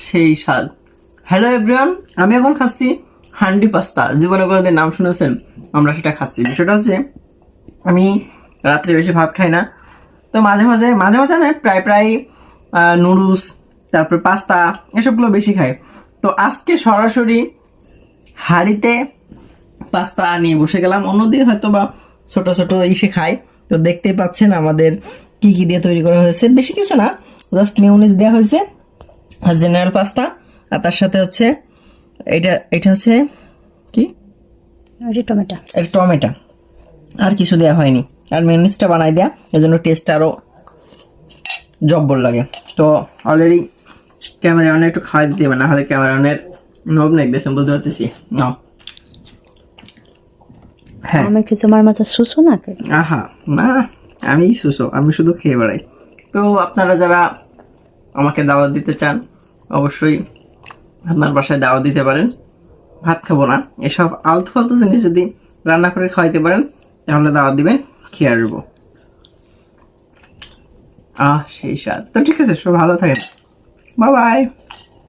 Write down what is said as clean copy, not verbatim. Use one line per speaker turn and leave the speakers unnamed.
সেই স্বাদ। Hello everyone, আমি এখন খাচ্ছি হান্ডি পাস্তা। জীবনে কোনোদিন নাম শুনেছেন? আমরা সেটা খাচ্ছি। বিষয়টা হচ্ছে আমি রাত্রে বেশি ভাত খাই না, তো মাঝে মাঝে না, প্রায় নুডলস, তারপর পাস্তা, এসবগুলো বেশি খাই। তো আজকে সরাসরি হাঁড়িতে পাস্তা নিয়ে বসে গেলাম। অন্যদিন হয়তো বা ছোট ছোট ইসে খাই। তো দেখতেই পাচ্ছেন আমাদের কি কি দিয়ে তৈরি করা হয়েছে। বেশি কিছু না, জাস্ট মেয়োনিজ দেওয়া হয়েছে আর জেনারেল পাস্তা, আর তার সাথে হচ্ছে এটা হচ্ছে কি,
টমেটো।
এটা টমেটো, আর কিছু দেওয়া হয়নি। আর মেয়োনিজটা বানাই দেয়া, এজন্য টেস্ট আরও জব্বর লাগে। তো অলরেডি ক্যামেরাম্যানের একটু খাওয়াই দিতে হবে, না হলে ক্যামেরাম্যানের নব নেক দেখছেন, বুঝতে পারতেছি না। হ্যাঁ,
আমি কি তোমার মাঝে সুসু না?
আহা না, আমি সুসো, আমি শুধু খেয়ে বেড়াই। তো আপনারা যারা আমাকে দাওয়াত দিতে চান, অবশ্যই আপনার বাসায় দাওয়াত দিতে পারেন। ভাত খাবো না, এসব আলতু ফালতু জিনিস যদি রান্না করে খাওয়াইতে পারেন তাহলে দাওয়াত দিবেন, খেয়ে আসবো। সেই স্বাদ। তো ঠিক আছে, সব ভালো থাকেন, বাই বাই।